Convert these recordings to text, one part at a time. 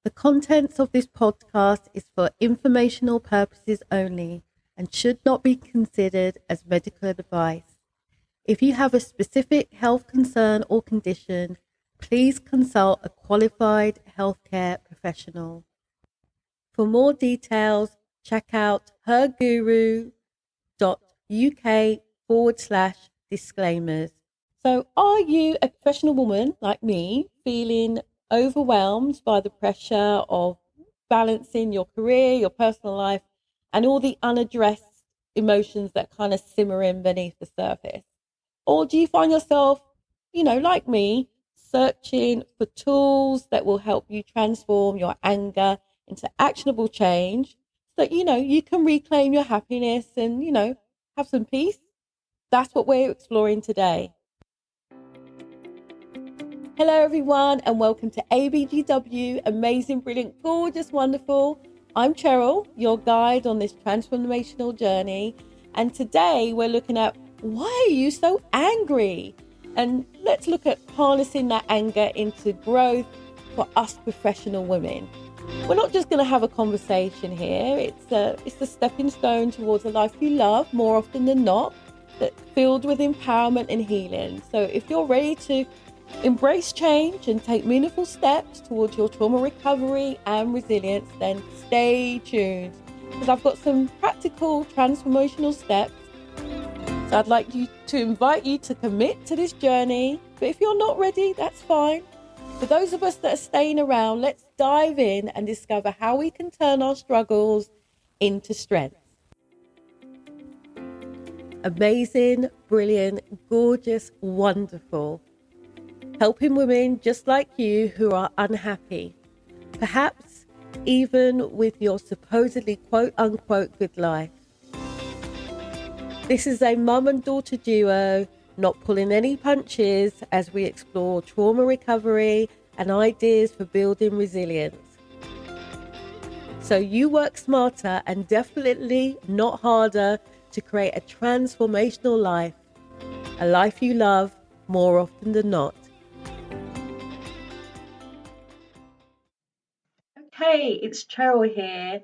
The contents of this podcast is for informational purposes only and should not be considered as medical advice. If you have a specific health concern or condition, please consult a qualified healthcare professional. For more details, check out herguru.uk/disclaimers. So, are you a professional woman like me, feeling overwhelmed by the pressure of balancing your career, your personal life, and all the unaddressed emotions that kind of simmer in beneath the surface? Or do you find yourself, like me, searching for tools that will help you transform your anger into actionable change so that, you can reclaim your happiness and, have some peace? That's what we're exploring today. Hello, everyone, and welcome to ABGW, amazing, brilliant, gorgeous, wonderful. I'm Cheryl, your guide on this transformational journey. And today we're looking at why are you so angry? And let's look at harnessing that anger into growth for us professional women. We're not just going to have a conversation here. It's a stepping stone towards a life you love more often than not, that's filled with empowerment and healing. So if you're ready to embrace change and take meaningful steps towards your trauma recovery and resilience, then stay tuned because I've got some practical transformational steps. So I'd like to invite you to commit to this journey. But if you're not ready, that's fine. For those of us that are staying around, let's dive in and discover how we can turn our struggles into strength. Amazing, brilliant, gorgeous, wonderful. Helping women just like you who are unhappy, perhaps even with your supposedly quote-unquote good life. This is a mum and daughter duo, not pulling any punches as we explore trauma recovery and ideas for building resilience. So you work smarter and definitely not harder to create a transformational life, a life you love more often than not. Okay, it's Cheryl here,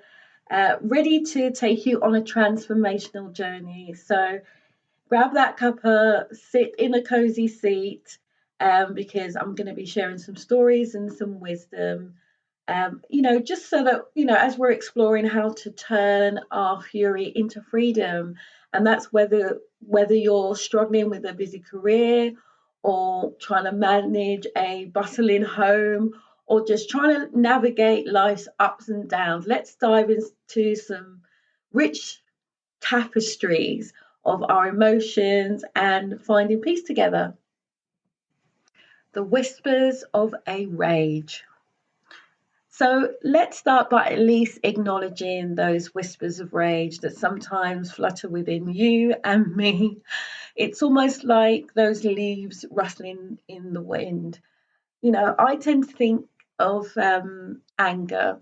ready to take you on a transformational journey. So grab that cuppa, sit in a cozy seat, because I'm going to be sharing some stories and some wisdom, just so that, as we're exploring how to turn our fury into freedom. And that's whether you're struggling with a busy career or trying to manage a bustling home or just trying to navigate life's ups and downs. Let's dive into some rich tapestries of our emotions and finding peace together. The whispers of a rage. So let's start by at least acknowledging those whispers of rage that sometimes flutter within you and me. It's almost like those leaves rustling in the wind. I tend to think of anger.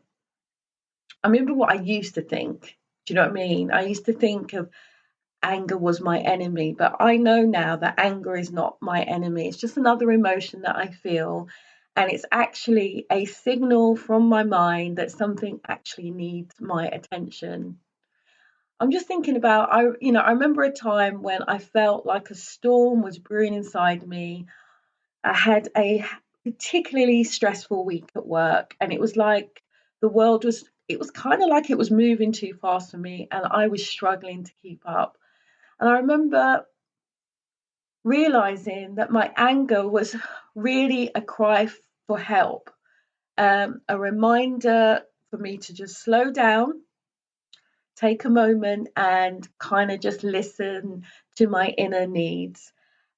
I remember what I used to think. Do you know what I mean? I used to think of anger was my enemy, but I know now that anger is not my enemy. It's just another emotion that I feel, and it's actually a signal from my mind that something actually needs my attention. I'm just thinking about I remember a time when I felt like a storm was brewing inside me. I had a particularly stressful week at work, and it was like it was kind of like it was moving too fast for me, and I was struggling to keep up. And I remember realizing that my anger was really a cry for help, a reminder for me to just slow down, take a moment, and kind of just listen to my inner needs.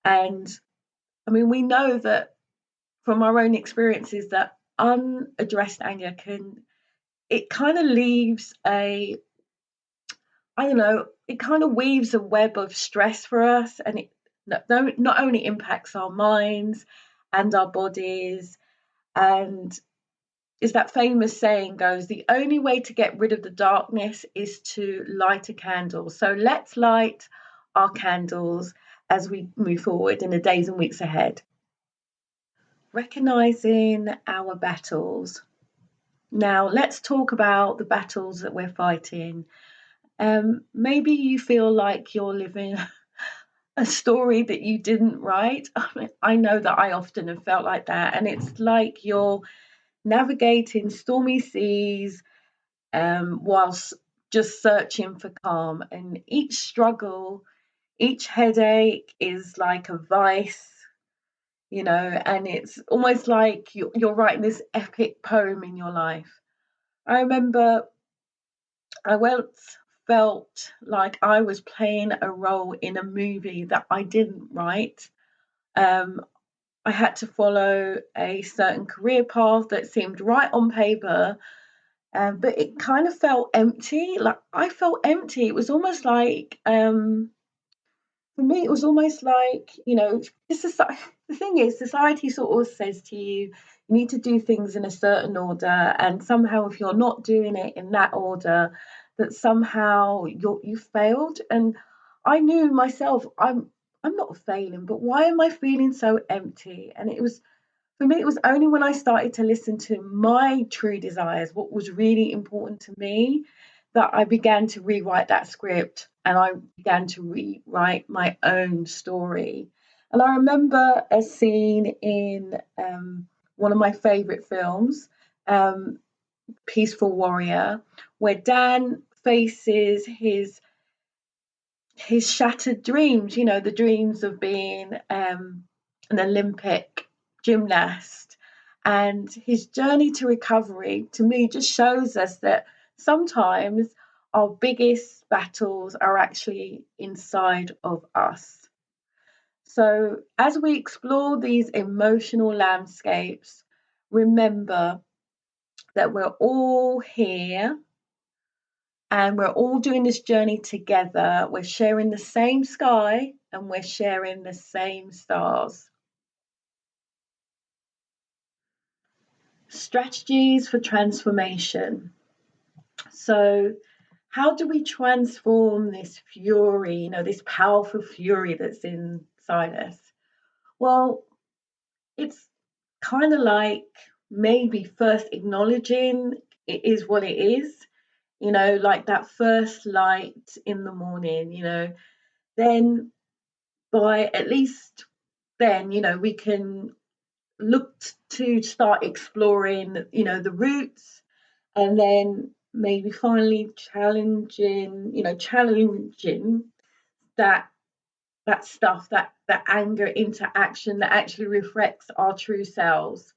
And I mean, we know that from our own experiences that unaddressed anger it kind of leaves it kind of weaves a web of stress for us, and it not only impacts our minds and our bodies. And as that famous saying goes, the only way to get rid of the darkness is to light a candle. So let's light our candles as we move forward in the days and weeks ahead. Recognizing our battles. Now, let's talk about the battles that we're fighting. Maybe you feel like you're living a story that you didn't write. I mean, I know that I often have felt like that, and it's like you're navigating stormy seas whilst just searching for calm. And each struggle, each headache is like a vice, and it's almost like you're writing this epic poem in your life. I remember I once felt like I was playing a role in a movie that I didn't write. Um, I had to follow a certain career path that seemed right on paper, but it kind of felt empty. Like I felt empty. It was almost like for me, it was almost like, this is the thing is, society sort of says to you, you need to do things in a certain order, and somehow, if you're not doing it in that order, that somehow you failed. And I knew myself, I'm not failing, but why am I feeling so empty? And it was for me, it was only when I started to listen to my true desires, what was really important to me, that I began to rewrite that script and I began to rewrite my own story. And I remember a scene in one of my favourite films, um, Peaceful Warrior, where Dan faces his shattered dreams, the dreams of being an Olympic gymnast. And his journey to recovery, to me, just shows us that sometimes our biggest battles are actually inside of us. So, as we explore these emotional landscapes, remember that we're all here and we're all doing this journey together. We're sharing the same sky and we're sharing the same stars. Strategies for transformation. So, how do we transform this fury, this powerful fury that's inside us? Well, it's kind of like maybe first acknowledging it is what it is, like that first light in the morning, then by at least then, we can look to start exploring, the roots, and then maybe finally challenging that stuff, that anger into action that actually reflects our true selves.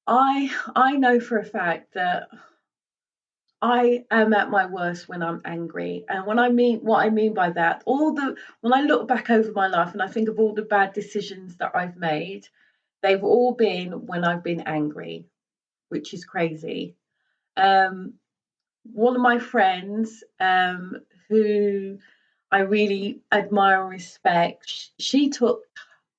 I know for a fact that I am at my worst when I'm angry. And what I mean by that, when I look back over my life and I think of all the bad decisions that I've made, they've all been when I've been angry, which is crazy. Um, One of my friends, who I really admire and respect, she took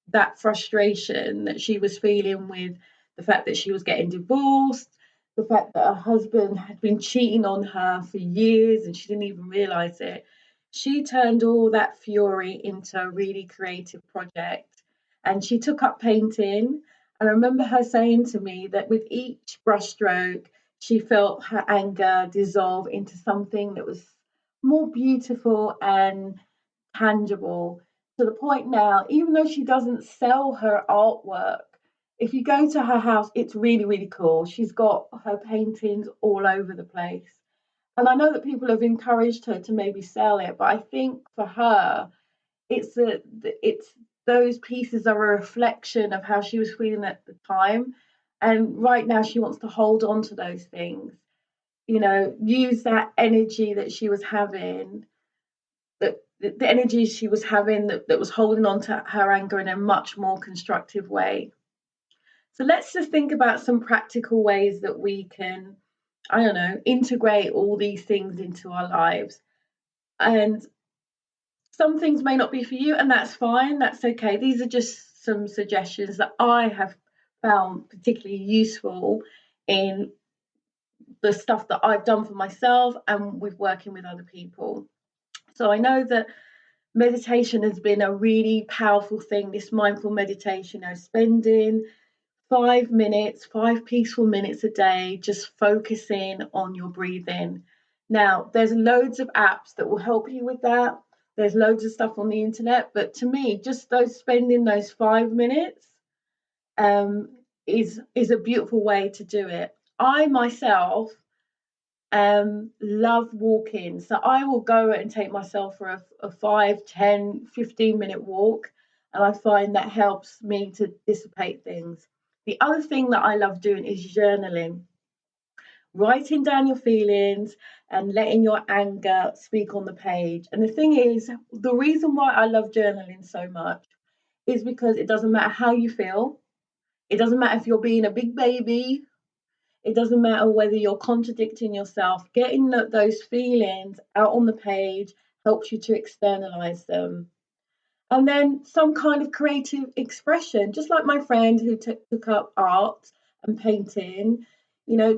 that frustration that she was feeling with the fact that she was getting divorced, the fact that her husband had been cheating on her for years and she didn't even realize it. She turned all that fury into a really creative project and she took up painting. And I remember her saying to me that with each brushstroke, she felt her anger dissolve into something that was more beautiful and tangible, to the point now, even though she doesn't sell her artwork, if you go to her house, it's really, really cool. She's got her paintings all over the place. And I know that people have encouraged her to maybe sell it, but I think for her, it's those pieces are a reflection of how she was feeling at the time. And right now she wants to hold on to those things, use that energy that she was having, that the energy she was having that was holding on to her anger in a much more constructive way. So let's just think about some practical ways that we can, I don't know, integrate all these things into our lives. And some things may not be for you, and that's fine, that's okay. These are just some suggestions that I have found particularly useful in the stuff that I've done for myself and with working with other people. So I know that meditation has been a really powerful thing, this mindful meditation, spending 5 minutes, 5 peaceful minutes a day, just focusing on your breathing. Now, there's loads of apps that will help you with that. There's loads of stuff on the internet, but to me, just those spending those 5 minutes is a beautiful way to do it. I myself love walking, so I will go and take myself for a 5, 10, 15 minute walk, and I find that helps me to dissipate things. The other thing that I love doing is journaling, writing down your feelings and letting your anger speak on the page. And the thing is, the reason why I love journaling so much is because it doesn't matter how you feel. It doesn't matter if you're being a big baby. It doesn't matter whether you're contradicting yourself. Getting those feelings out on the page helps you to externalize them. And then some kind of creative expression, just like my friend who took up art and painting,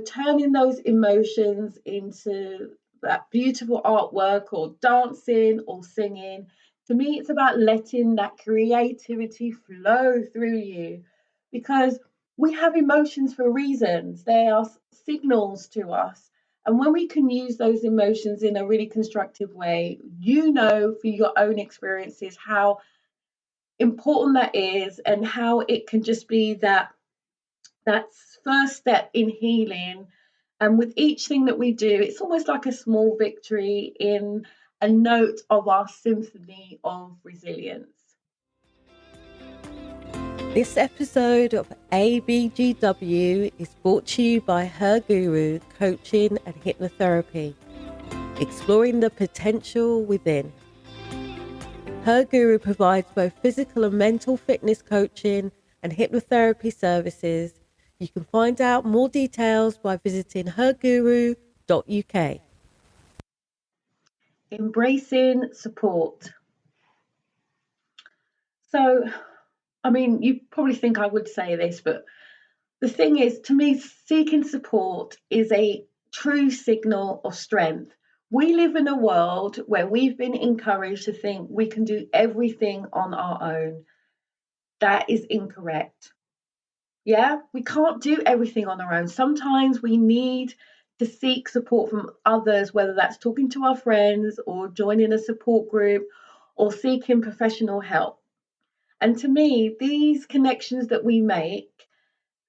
turning those emotions into that beautiful artwork or dancing or singing. To me, it's about letting that creativity flow through you, because we have emotions for reasons. They are signals to us. And when we can use those emotions in a really constructive way, for your own experiences how important that is, and how it can just be that first step in healing. And with each thing that we do, it's almost like a small victory in a note of our symphony of resilience. This episode of ABGW is brought to you by Her Guru Coaching and Hypnotherapy, exploring the potential within. Her Guru provides both physical and mental fitness coaching and hypnotherapy services. You can find out more details by visiting herguru.uk. Embracing support. So, you probably think I would say this, but the thing is, to me, seeking support is a true signal of strength. We live in a world where we've been encouraged to think we can do everything on our own. That is incorrect. Yeah, we can't do everything on our own. Sometimes we need to seek support from others, whether that's talking to our friends or joining a support group or seeking professional help. And to me, these connections that we make,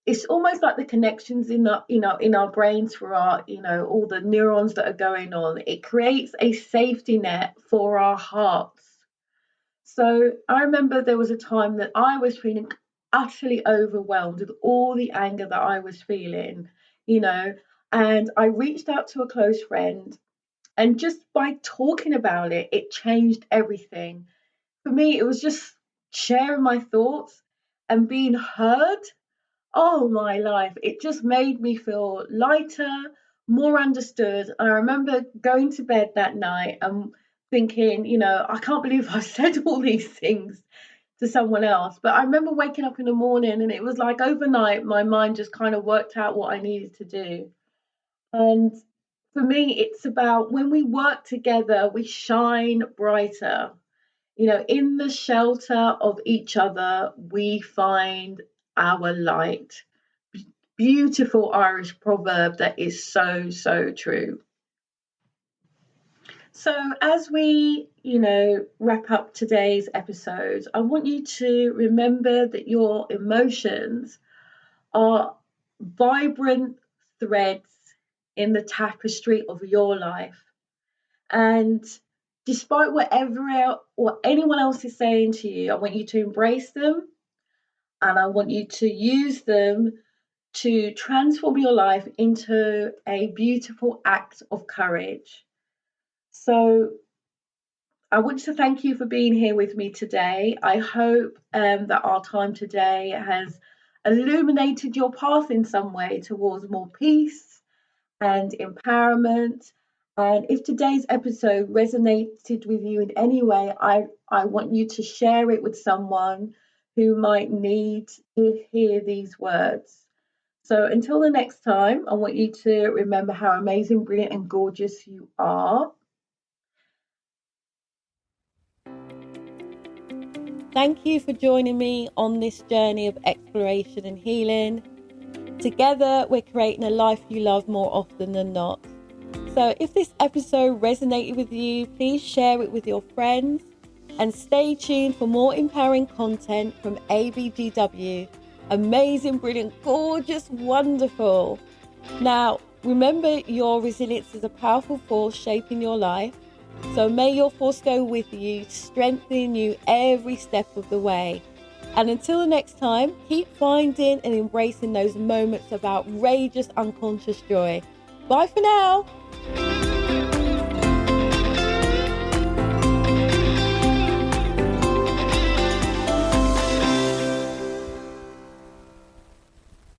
it's almost like the connections in our brains for our all the neurons that are going on. It creates a safety net for our hearts. So I remember there was a time that I was feeling utterly overwhelmed with all the anger that I was feeling, and I reached out to a close friend, and just by talking about it, it changed everything. For me, it was just sharing my thoughts and being heard. Oh, my life. It just made me feel lighter, more understood. I remember going to bed that night and thinking, I can't believe I said all these things to someone else. But I remember waking up in the morning, and it was like overnight, my mind just kind of worked out what I needed to do. And for me, it's about when we work together, we shine brighter. In the shelter of each other, we find our light. Beautiful Irish proverb that is so, so true. So, as we, wrap up today's episode, I want you to remember that your emotions are vibrant threads in the tapestry of your life. And despite what anyone else is saying to you, I want you to embrace them, and I want you to use them to transform your life into a beautiful act of courage. So I want to thank you for being here with me today. I hope that our time today has illuminated your path in some way towards more peace and empowerment. And if today's episode resonated with you in any way, I want you to share it with someone who might need to hear these words. So until the next time, I want you to remember how amazing, brilliant, and gorgeous you are. Thank you for joining me on this journey of exploration and healing. Together, we're creating a life you love more often than not. So if this episode resonated with you, please share it with your friends and stay tuned for more empowering content from ABGW. Amazing, brilliant, gorgeous, wonderful. Now, remember, your resilience is a powerful force shaping your life. So may your force go with you, strengthening you every step of the way. And until the next time, keep finding and embracing those moments of outrageous unconscious joy. Bye for now.